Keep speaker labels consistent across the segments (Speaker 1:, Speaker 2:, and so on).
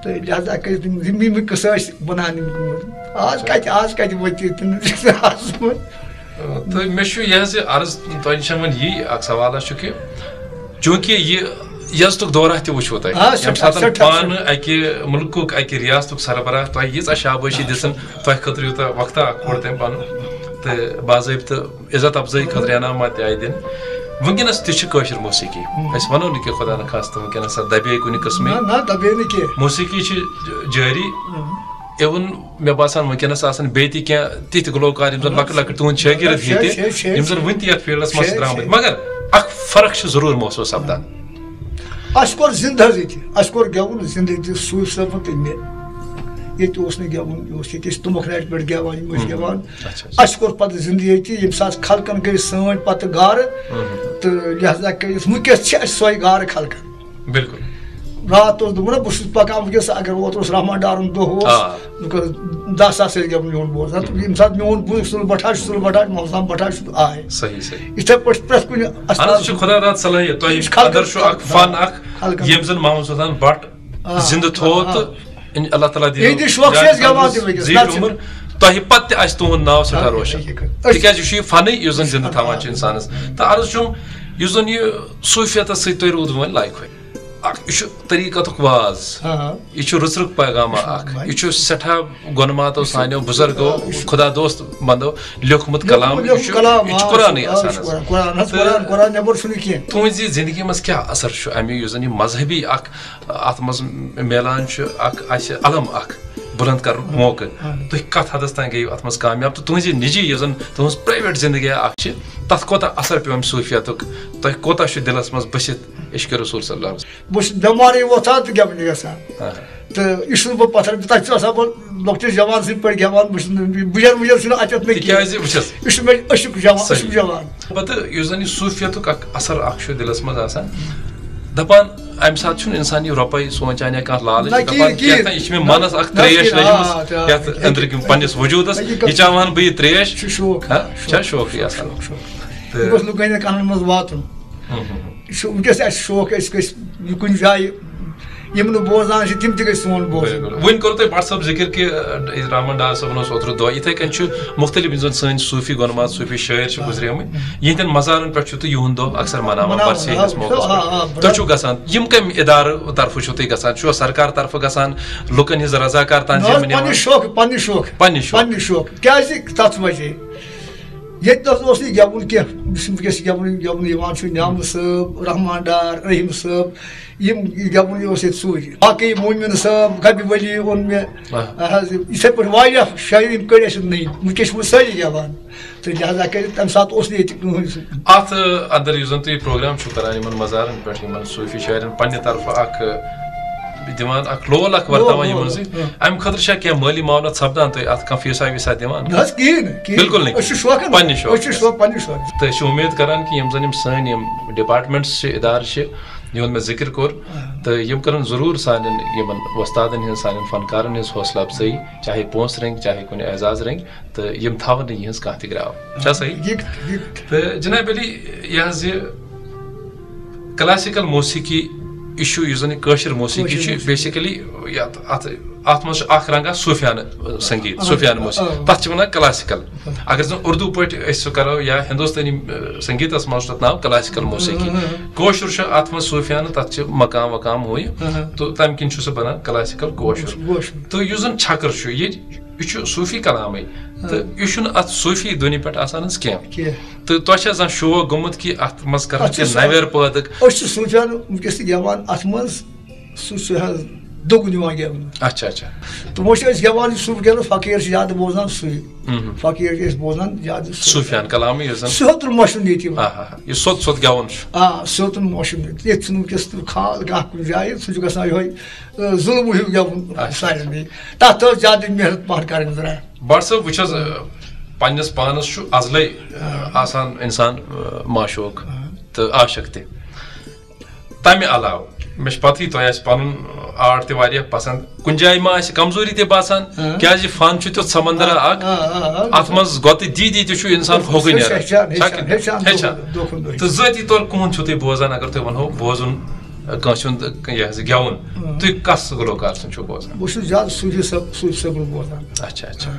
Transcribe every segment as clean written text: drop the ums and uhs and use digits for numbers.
Speaker 1: تو لہذا کر قصہ بنان آج کتہ وتی
Speaker 2: تو یہ عرض تہ نش یہ اخ سوال کہ چونکہ یہ یزتک دورہ تہ وچھو تہ یم سات پان اکہ ملک اکہ ریاست سربراہ تہ ییژا شاباشی دژن تہ خاطر یوتہ وقتہ کوڑ تم پن تو باضابطہ عزت افضائی خاطر انعامات تہ آئی دن ونکس تہ موسیقی اس ونو کہ خدا نخواستہ ونکس دبے کن قسم موسیقی جاری ایون مے باسان ونکس آسان بیٚیہِ تہِ کینٛہہ تِتھۍ گلوکار یم زن لۄکٕٹۍ لۄکٕٹۍ تُہنٛدۍ شٲگرد ہی یم زن ون تہِ یتھ فیلڈس منٛز درامٕتۍ مگر اکھ فرق چھ ضرور محسوس سپدان
Speaker 1: اس کور زندہ حظ اس کور گیون زندہ یہ صوفی صٲبن تہٕ مےٚ ییٚتہِ اوس نہٕ گیوُن یہِ اوس ییٚتہِ ٲسۍ تُمبکھ نارِ پٮ۪ٹھ گیوان یِم ٲسۍ گیوان اَسہِ کوٚر پَتہٕ زندگی ییٚتہِ ییٚمہِ ساتہٕ خلقن گٔے سٲنۍ پَتہٕ گارٕ تہٕ لہذا کٔرِتھ ونکیٚس چھِ اَسہِ سۄے گارٕ خلقن
Speaker 2: بالکل
Speaker 1: رات اوس دوٚپُن بہٕ چھُس پکان ونکیٚس اگر اوترٕ اوس رحمان ڈارُن دۄہ اوس 10 ساس ٲسۍ گیوُن میون بوز ییٚمہِ ساتہٕ میون بوٗز سُل بٹھاش محمد اسلام بٹھاش آے یِتھے پٲٹھۍ پرٛٮ۪تھ کُنہِ
Speaker 2: خدا داد صلٲحیت تۄہہِ اندر چھُ اکھ فن اکھ ییٚمۍ زن محمد سلطان بٹ زندٕ تھوٚو تہٕ اللہ تعالیٰ تۄہہِ پتہٕ تہِ آسہِ تُہُنٛد ناو سٮ۪ٹھاہ روشن تِکیازِ یہِ چھُ یہِ فنٕے یُس زن زندٕ تھاوان چھُ انسانس تہٕ عرض چھُم یُس زن یہِ صوٗفیتس سۭتۍ تۄہہِ روٗدوٕ وۄنۍ لایق وۄنۍ اکھ یہِ چھُ طریٖقتُک واز یہِ چھُ رٕژرُک پیغامہ اکھ یہِ چھُ سٮ۪ٹھاہ گۄنماتو سانیو بُزرگو خدا دوست بندو لیوکھمُت کلام یہِ چھُ قرآنٕے آسان تُہنٛزِ زندگی منٛز کیاہ اثر چھُ امہِ یُس زن یہِ مذہبی اکھ اتھ منٛز میلان چھُ اکھ اسہِ علم اکھ بلند کرنُک موقعہٕ تُہۍ کتھ حدس تام گٔیِو اتھ منٛز کامیاب تہٕ تُہنٛزِ نِجی یُس زن تُہنٛز پرایویٹ زندگی اکھ چھِ تتھ کوتاہ اثر پیوٚو امہِ صوٗفیتُک تۄہہِ کوتاہ چھُ دلس منٛز بٔسِتھ عشقِ رسول صلی اللہ علیہ وسلم
Speaker 1: بہٕ چھُس بٮ۪مارٕے وۄتھان تہٕ گٮ۪ونہِ گژھان تہٕ یہِ چھُس بہٕ پتھر تتہِ چھُ آسان بہٕ لۄکٹِس جوان سٕنٛدۍ پٲٹھۍ گٮ۪وان بہٕ چھُس نہٕ بُجر چھُنہٕ اتٮ۪تھ مےٚ
Speaker 2: تِکیازِ وٕچھس
Speaker 1: یہِ چھُ مےٚ أشُک جوان
Speaker 2: پتہٕ یُس زن یہِ صوٗفیتُک اکھ اثر اکھ چھُ دلس منٛز آسان دپان امہِ ساتہٕ چھُنہٕ انسان یہِ رۄپے سونٛچان یا کانٛہہ لالچ دپان کینٛہہ یہِ چھِ مےٚ منس اکھ تریش لٔجمٕژ یتھ أنٛدرٕ پننِس وجوٗدس یہِ چاوان بہٕ یہِ تریش چھا شوقٕے آسان
Speaker 1: یہِ گوٚژھ نہٕ گٔنِتھ کانٛہہ منٛز واتُن یہِ چھُ ونکیٚس اَسہِ شوق أسۍ گٔژھۍ کُنہِ جایہِ یِم نہٕ بوزان چھِ تِم تہِ گٔژھۍ سون بوزٕنۍ
Speaker 2: وۄنۍ کوٚروٕ تۄہہِ بٹ صٲب ذِکر کہِ رحمان ڈار صٲبن اوس اوترٕ دۄہ یِتھے کٔنۍ چھُ مُختٔلِف یِم زن سٲنۍ صوٗفی گۄنمات صوٗفی شٲعر چھِ گُزریمٕتۍ یِہنٛدٮ۪ن مزارن پٮ۪ٹھ چھُ تہٕ یِہُنٛد دۄہ اکثر مناوان برسی ہٕنٛدِس موقعس پٮ۪ٹھ تُہۍ چھِو گژھان یِم کمہِ ادارٕ طرفہٕ چھِو تُہۍ گژھان چھُوا سرکار طرفہٕ گژھان لُکن ہٕنٛز رضاکار تنظیٖم
Speaker 1: پننہِ شوق کیازِ تتھ وجہ ییٚتہِ نس اوس نہٕ گٮ۪وُن کینٛہہ یُس ونکیٚس گٮ۪ونہٕ یِوان چھُ نعمت صٲب رحمان ڈار رحیٖم صٲب یِم گٮ۪وُن اوس ییٚتہِ سورُے باقٕے موٗمِن صٲب غبہِ ؤلی اوٚن مےٚ حظ یِتھے پٲٹھۍ واریاہ شٲعر یِم کٔڑۍ اَسہِ نٔے ونکیٚس چھِ وۄنۍ سٲری گٮ۪وان تہٕ لہذا کٔرِتھ تمہِ ساتہٕ اوس نہٕ ییٚتہِ کٕہٕنۍ
Speaker 2: اتھ اندر یُس زن تُہۍ پروگرام چھِو کران یِمن مزارن پٮ۪ٹھ یِمن صوٗفی شاعرن پننہِ طرفہٕ اکھ دِوان اکھ لول اکھ ورتاوان یِمن سۭتۍ امہِ خٲطرٕ چھا کینٛہہ مٲلی معاونت سپدان تُہۍ اتھ کانٛہہ فیٖسا ویٖسا دِوان بالکل نہٕ پننہِ شوقہٕ تہٕ چھِ اُمید کران کہِ یِم زن یِم سٲنۍ یِم ڈپارٹمنٹس چھِ ادارٕ چھِ یِہُنٛد مےٚ ذِکر کوٚر تہٕ یِم کرن ضروٗر سانٮ۪ن یِمن وۄستادن ہٕنٛز سانٮ۪ن فنکارن ہٕنٛز حوصلہٕ افضٲیی چاہے پونٛسہٕ رنٛگۍ چاہے کُنہِ اعزاز رنٛگۍ تہٕ یِم تھاون نہٕ یِہٕنٛز کانٛہہ تہِ گراو چھا صحیح تہٕ جناب علی یہِ حظ یہِ کلاسِکل موسیقی یہِ چھُ یُس زن یہِ کٲشِر موسیقی چھِ بیسِکلی اتھ منٛز چھُ اکھ رنٛگا صوٗفیانہٕ سنگیٖت صوٗفیانہٕ موسیقی تتھ چھِ ونان کلاسِکل اگر زن اردوٗ پٲٹھۍ أسۍ سُہ کرو یا ہندوستٲنی سنگیٖتس منٛز چھُ تتھ ناو کلاسِکل موسیقی کٲشُر چھُ اتھ منٛز صوٗفیانہٕ تتھ چھِ مقام وقام ہُہ یہِ تہٕ تمہِ کِنۍ چھُ سُہ بنان کلاسِکل کٲشُر تہٕ یُس زن چھکٕر چھُ یہِ چھُ صوٗفی کلامٕے تہٕ یہِ چھُنہٕ اتھ صوٗفی دُنہِ پٮ۪ٹھ آسان حظ کینٛہہ تہٕ تۄہہِ چھا زانٛہہ شوق گوٚمُت کہِ اتھ منٛز کرن کینٛہہ نویر پٲدٕ
Speaker 1: أسۍ چھِ صوٗفیان ونکیٚس تہِ گٮ۪وان اتھ منٛز سُہ حظ دوٚگُن یِوان گٮ۪ونہٕ
Speaker 2: اچھا اچھا
Speaker 1: تِمو چھِ أسۍ گٮ۪وان یہِ صوٗفی گٮ۪وان فقیٖر چھِ زیادٕ بوزان سُے فقیٖر چھِ أسۍ بوزان زیادٕ
Speaker 2: صوٗفیان کلامٕے یُس زن
Speaker 1: سیوٚدُن مشہوٗر ییٚتہِ
Speaker 2: یہِ سوٚت سوٚت گٮ۪وُن چھُ
Speaker 1: سیوٚدُن مشہوٗر ییٚتہِ چھُنہٕ ونکیٚس خال کانٛہہ کُنہِ جایہِ سُہ چھُ گژھان یِہوے ظُلمہٕ ہیوٗ گٮ۪وُن سارنٕے تتھ ٲس زیادٕ محنت پہن کرٕنۍ ضروٗرت
Speaker 2: بٹ صٲب وٕچھ حظ پننِس پانس چھُ ازلے آسان انسان معشوق تہٕ عاشق تہِ تمہِ علاوٕ مےٚ چھِ پتہٕے تۄہہِ آسہِ پنُن آرٹ تہِ واریاہ پسنٛد کُنہِ جایہِ ما آسہِ کمزوری تہِ باسان کیازِ فن چھُ تیُتھ سمندرا اکھ اتھ منٛز گۄتہٕ دی تہِ چھُ انسان ہوکُے نیران ہیٚچھان تہٕ ذٲتی طور کٕہُنٛد چھُو تُہۍ بوزان اگر تُہۍ ونہو بوزُن گیون تھی کس گلوکار سن چھو بوزان؟
Speaker 1: بہٕ چھُس زیادٕ صوفی صٲبُن بوزان.
Speaker 2: اچھا اچھا.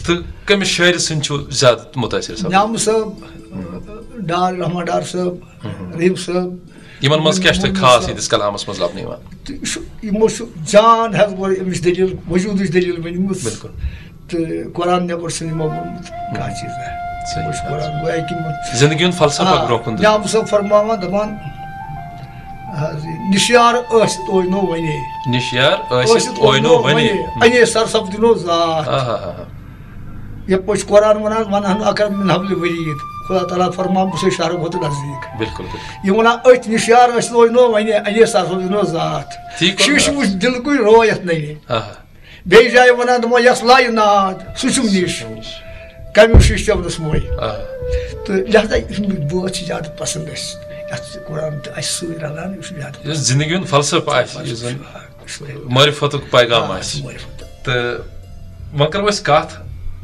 Speaker 2: تو کمس شاعر سن چھو زیادہ متاثر صاحب؟
Speaker 1: نیامہٕ صٲب، ڈار رحمان ڈار صٲب، رحیٖم صٲب.
Speaker 2: یمن منٛز کیٛاہ چھُ تۄہہِ خاص ییٖتِس کلامس منٛز لبنہٕ یِوان؟
Speaker 1: یِمو چھُ جان حظ گۄڈٕ أمِس دٔلیٖل وجوٗدٕچ دٔلیٖل ؤنمٕژ
Speaker 2: بالکل
Speaker 1: تہٕ قرآن نیٚبر چھُنہٕ یِمو ووٚنمُت کانٛہہ چیٖزا. قرآن گویا
Speaker 2: زندگی ہُنٛد فلسفہ برونٛہہ کُن.
Speaker 1: نیامہٕ صٲب فرماوان دپان نِشیار ٲسِتھ اوینو ونے،
Speaker 2: نِشیار ٲسِتھ اوینو ونے،
Speaker 1: انے سر سپدنو ذات. یپٲرۍ چھُ قرآن ونان ونہن اکر من حبل ورید، خدا تعالیٰ فرمان بہٕ چھُس شہرٕ کھۄتہٕ نزدیٖک.
Speaker 2: بالکل.
Speaker 1: یہِ وَنان أتھۍ نِشیار ٲسِتھ اوینو ونے انے سر سپدنو ذات. شیٖشہٕ وٕچھ دِلکُے رو یتھ ننہِ. بیٚیہِ جایہِ وَنان دپان یس لایہِ ناد سُہ چھُم نِش کمیُک شیٖشہٕ چمنس موے. تہٕ لہذا بٲتھ چھِ زیادٕ پسنٛد اَسہِ. قرآن تہِ اَسہِ سۭتۍ رلان یہِ چھُ زیادٕ
Speaker 2: زندگی ہُنٛد فلسفہ آسہِ یُس زن معرفتُک پیغام آسہِ. تہٕ وۄنۍ کرو أسۍ کتھ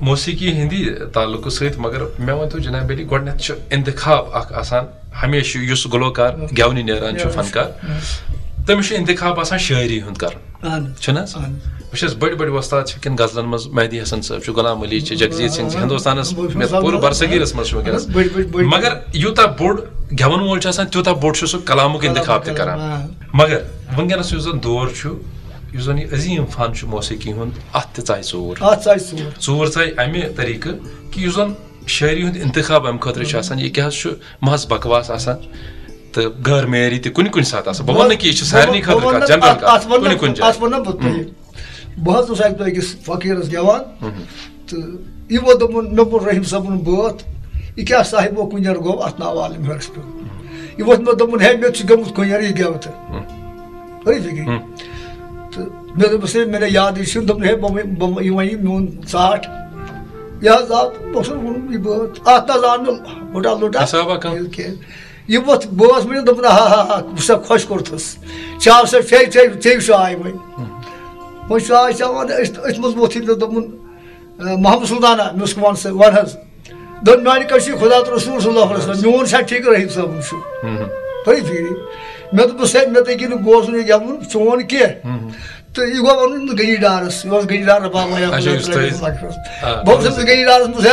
Speaker 2: موسیقی ہِنٛدی تعلقہٕ سۭتۍ. مگر مےٚ ؤنۍتو جناب علی گۄڈنٮ۪تھ چھُ انتخاب اکھ آسان ہمیشہِ یُس گلوکار گٮ۪ونہِ نیران چھُ فنکار تٔمِس چھُ انتخاب آسان شٲعری ہُنٛد کرُن چھُنہ حظ؟ بہٕ چھُس بٔڑۍ بٔڑۍ وۄستاد چھِ وٕنکٮ۪ن غزلن منٛز مہدی حسن صٲب چھُ، غلام علی چھِ، جگجیت سنگھ چھِ، ہندوستانس پوٗرٕ برصغیٖرس منٛز چھُ وٕنکٮ۪نس. مگر یوٗتاہ بوٚڑ گٮ۪ون وول چھُ آسان تیوٗتاہ بوٚڑ چھُ سُہ کلامُک انتخاب تہِ کران. مگر وٕنکٮ۪نس یُس زن دور چھُ، یُس زن یہِ عظیٖم فن چھُ موسیقی ہُنٛد، اتھ تہِ ژایہِ ژوٗر ژایہِ امہِ طریٖقہٕ کہِ یُس زن شٲعری ہُنٛد انتخاب امہِ خٲطرٕ چھُ آسان یہِ کیٛاہ حظ چھُ محض بکواس آسان تہٕ غٲر معیٲری تہِ کُنہِ کُنہِ ساتہٕ آسان. بہٕ وَنہٕ نہٕ کہِ یہِ چھِ سارنٕے خٲطرٕ کتھ، جنرل کتھ کُنہِ کُنہِ جایہِ.
Speaker 1: بہٕ حظ اوسُس اکہِ دۄہ أکِس فقیٖرس گٮ۪وان تہٕ یہِ ووت دوٚپُن مےٚ پوٚر رحیٖم صٲبُن بٲتھ، یہِ کیٛاہ صاحبو کُنٮ۪ر گوٚو اتھ ناو عالم ہیرس پیوٚو. یہِ ووت مےٚ دوٚپُن ہے مےٚ تہِ چھُ گوٚمُت کُنٮ۪ر یہِ گٮ۪و تہٕ ہٲری فِکرِ. تہٕ مےٚ دوٚپُس ہے مےٚ نَے یادٕے چھُنہٕ. دوٚپُن ہے یہِ وَنہِ میون ژاٹھ یہِ حظ آو بہٕ اوسُس ووٚنمُت یہِ بٲتھ اتھ نہ حظ آو نہٕ لُٹا لُٹا کینٛہہ. یہِ ووت بٲتھ ؤنِتھ دوٚپُن ہا بہٕ سا خۄش کوٚرتھس چاو سا ژےٚ چھُ آے وۄنۍ. وۄنۍ چھُ آز چاوان أتھۍ منٛز ووٚتھٕے مےٚ دوٚپُن محمد سُلطانا مےٚ اوس وَن سا وَن حظ. دوٚپ میانہِ کٔشیٖرِ خۄدا تہٕ رسوٗل صلی اللہ علیہ وسلم میون چھا ٹھیٖک رحیٖم صٲبُن چھُ ہٲری فِکرِ. مےٚ دوٚپُس ہے مےٚ تٔگی نہٕ بوزُن یہِ گٮ۪وُن چون کینٛہہ تہٕ یہِ گوٚو وَنُن گٔنی ڈارس. یہِ اوس گٔنی ڈار رباب بہٕ اوسُس گٔنی ڈارس منٛز ہے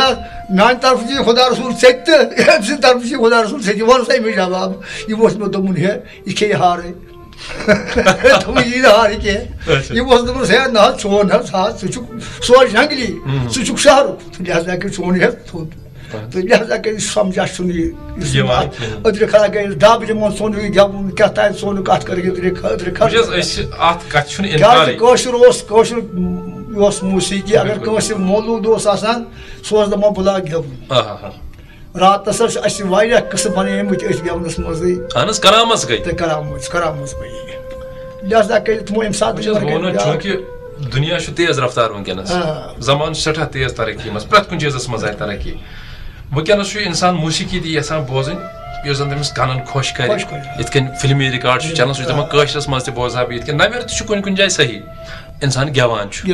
Speaker 1: میانہِ طرفہٕ چھُ یہِ خۄدا رسوٗل ژےٚ تہِ أمۍ سٕنٛدِ طرفہٕ چھُ یہِ خۄدا رسوٗل ژےٚ تہِ وَن سا أمِس جواب. یہِ ووٚتھ مےٚ دوٚپُن ہے یہِ کھیٚیہِ ہارٕے دوٚپُن یی نہٕ ہارٕ کینٛہہ. یہِ اوس دوٚپُن ہے نہ حظ چون حظ ژٕ چھُکھ سورُے جنٛگلی ژٕ چھُکھ شہرُک لہذا کٔرۍ چون یہِ حظ تھوٚد تہٕ لہذا کٔرۍ سمجھا چھُنہٕ یہِ أدرِ کھڑا گٔے ڈب دِمون ژھوٚن یہِ گٮ۪وُن کیٛاہ تانۍ ژھوٚنُکھ اتھ کٔرٕکھ أدرِ کیٛازِ کٲشُر اوس کٲشُر یہِ اوس موسیٖقی. اگر کٲنٛسہِ مولوٗد اوس آسان سُہ اوس دپان بہٕ لاگہٕ گٮ۪وُن. راتس حظ چھِ اَسہِ واریاہ قٕصہٕ بنیمٕتۍ أتھۍ گٮ۪ونس منٛزٕے تہٕ کرامٕژ گٔیے. لہذا کٔرِتھ تِمو اَمہِ ساتہٕ
Speaker 2: دُنیا چھُ تیز رفتار وٕنکٮ۪نس، زمانہٕ چھُ سٮ۪ٹھاہ تیز ترقی منٛز، پرٛٮ۪تھ کُنہِ چیٖزس منٛز آیہِ ترقی. وٕنکٮ۪نس چھُ اِنسان موسیٖقی تہِ یژھان بوزٕنۍ یُس زن تٔمِس کنن خۄش کرِ. یِتھ کٔنۍ فلمی رِکاڈ چھُ چلان سُہ چھُ دپان کٲشرس منٛز تہِ بوزہا بہٕ یِتھ کٔنۍ. نویر تہِ چھُ کُنہِ کُنہِ جایہِ صحیح اِنسان گٮ۪وان چھُ.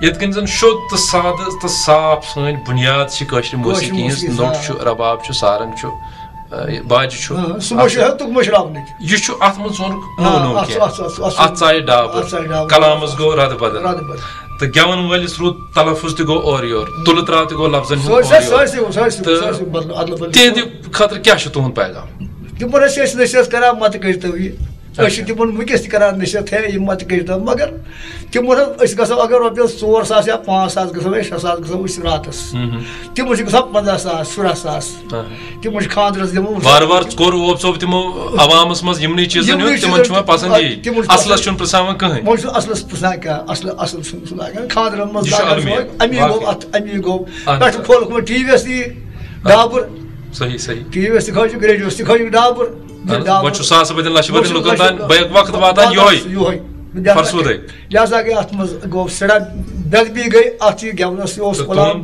Speaker 2: یِتھ کٔنۍ زن شوٚد تہٕ سادٕ تہٕ صاف سٲنۍ بُنیاد چھِ کٲشرِ موسیٖقی ہٕنٛز. نوٚٹ چھُ، رباب چھُ، سارنٛگ چھُ، باجہِ چھُ، یہِ چھُ اتھ منٛز ژھُنُکھ نوٚو نوٚو کینٛہہ. اتھ ژایہِ ڈابر، کلامس گوٚو ردٕ بدل تہٕ گٮ۪ون وٲلِس روٗد تلفظ تہِ گوٚو اورٕ یورٕ، تُلہٕ تراو تہِ گوٚو لفظن ہُنٛد. تہٕ تِہنٛدِ خٲطرٕ کیٛاہ چھُ تُہُنٛد پیغام؟
Speaker 1: تِمن ٲسۍ أسۍ نصیحت کران متہٕ کٔرتو یہِ. أسۍ چھِ تِمن وٕنکٮ۪س تہِ کران نصیحت ہے یہِ متہٕ کٔرتو. مگر تِمن حظ أسۍ گژھو اگر رۄپیس 4 ساس یا 5 ساس گژھو یا 6 ساس گژھو أسۍ راتس. تِمن چھِ گژھان 15 ساس 16 ساس. تِمن چھِ خانٛدرس دِوان
Speaker 2: وارٕ وارٕ کوٚر اوپ ژوٚپ تِمو عوامس منٛز یِمنٕے چیٖزن ہُنٛد. تِمن چھُ وۄنۍ پسنٛد یی، اصلس چھُنہٕ پرژھاوان کٕہٕنۍ.
Speaker 1: وۄنۍ چھُنہٕ اصلس پرژھان کانٛہہ. اصل چھُنہٕ سُہ لاگان خانٛدرن منٛز لاگان. امی گوٚو اتھ امی گوٚو پٮ۪ٹھٕ کھولُکھ وۄنۍ ٹی وی یس تہِ ڈابُر. ٹی وی یس تہِ کھٲجِکھ ریڈیوس تہِ کھٲجِکھ ڈابُر. لہذا گٔے اتھ منٛز گوٚو سٮ۪ٹھاہ بےٚ گٔے اتھ یہِ گٮ۪ونس یہِ اوس غلام.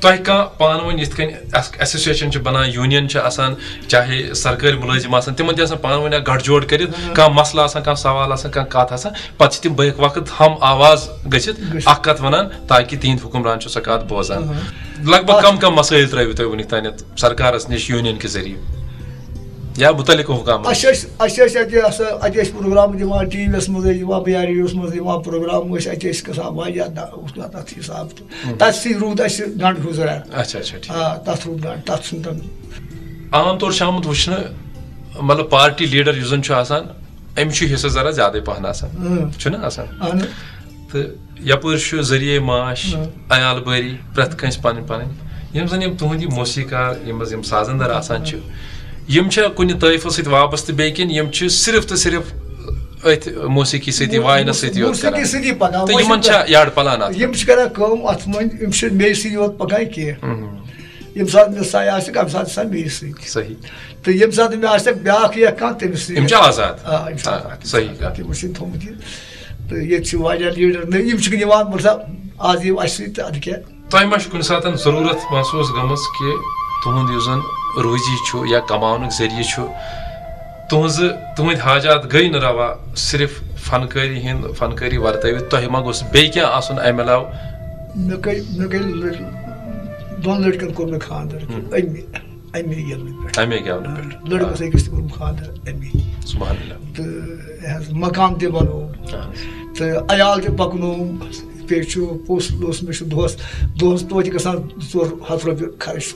Speaker 2: تۄہہِ کانٛہہ پانہٕ ؤنۍ یِتھ کٔنۍ ایسوسیشن چھِ بنان، یوٗنین چھِ آسان، چاہے سرکٲرۍ مُلٲزِم آسان، تِمن تہِ آسان پانہٕ ؤنۍ اکھ گٹھ جوڑ کٔرِتھ، کانٛہہ مسلہٕ آسان، کانٛہہ سوال آسان، کانٛہہ کتھ آسان، پتہٕ چھِ تِم بیٚیہِ وقت ہم آواز گٔژھِتھ اکھ کتھ ونان تاکہِ تِہنٛدۍ حُکمران چھُ سۄ کتھ بوزان. لگ بگ کم مسٲیِل ترٲوِو تُہۍ وُنیُک تانٮ۪تھ سرکارس نِش یوٗنین کہِ ذٔریعہٕ؟ یا متعلق حکام
Speaker 1: اتہ پروگرام دِوان ٹی وی یس منٛز دِوان یا ریڈیوس منٛز دِوان پروگرام اتہ گژھان واریاہ تتھ حساب تتھ روٗد اسہِ گنٛٹہٕ گُزران
Speaker 2: اچھا اچھا
Speaker 1: تتھ روٗد گنٛٹہٕ تتھ چھُنہٕ
Speaker 2: عام طور چھُ آمُت وٕچھنہٕ مطلب پارٹی لیڈر یُس زن چھُ آسان أمِس چھُ حصہٕ ذرا زیادے پہن آسان چھُنہ آسان تہٕ یپٲرۍ چھُ ذٔریعے معاش عیال بٲری پرٛٮ۪تھ کٲنٛسہِ پنٕنۍ پنٕنۍ یِم زن یِم تُہنٛدۍ یِم موسیٖقار یِم حظ یِم سازندر آسان چھِ یِم چھا کُنہِ طٲیفہٕ سۭتۍ وابستہٕ بیٚیہِ کِنہٕ یِم چھِ صرف تہٕ صرف أتھۍ موسیٖقی سۭتی واینس سۭتی یوت کران تہٕ یِمن چھا یڈ پلان اتھ
Speaker 1: یِم چھِ کران کٲم اتھ منٛز یِم چھِ مے سۭتۍ یوت پکان کینٛہہ ییٚمہِ ساتہٕ مےٚ سایہِ آسہِ امہِ ساتہٕ چھِ آسان مے سۭتۍ
Speaker 2: صحیح
Speaker 1: تہٕ ییٚمہِ ساتہٕ مےٚ آسہِ بیاکھ یا کانٛہہ تٔمِس سۭتۍ
Speaker 2: یِم چھِ آزاد
Speaker 1: صحیح تِمو چھُنہٕ تھوٚمُت یہِ تہٕ ییٚتہِ چھِ واریاہ لیٖڈر یِم چھِنہٕ یِوان مطلب آز یِیِو اَسہِ سۭتۍ تہٕ اَدٕ کیٛاہ
Speaker 2: تۄہہِ ما چھُ کُنہِ ساتہٕ ضروٗرت محسوٗس گٔمٕژ کہِ تُہُنٛد یُس زن روزی چھُ یا کماونُک ذٔریعہٕ چھُ تُہنٛدۍ حاجات گٔے نہٕ روا صرف فنکٲری ہٕنٛدۍ فنکٲری ورتٲوِتھ تۄہہِ ما گوٚژھ بیٚیہِ کینٛہہ آسُن امہِ علاوٕ
Speaker 1: مےٚ گٔے 2 لٔڑکن کوٚر مےٚ خانٛدر امے گٮ۪ونہٕ پٮ۪ٹھ لٔڑکس أکِس تہِ کوٚرُم خانٛدر امے تہٕ مکان تہِ بنووُم تہٕ عیال تہِ پکنووُم بیٚیہِ چھُ پوٚژھ مےٚ چھُ دۄہس توتہِ گژھان 200 رۄپیہِ خرٕچ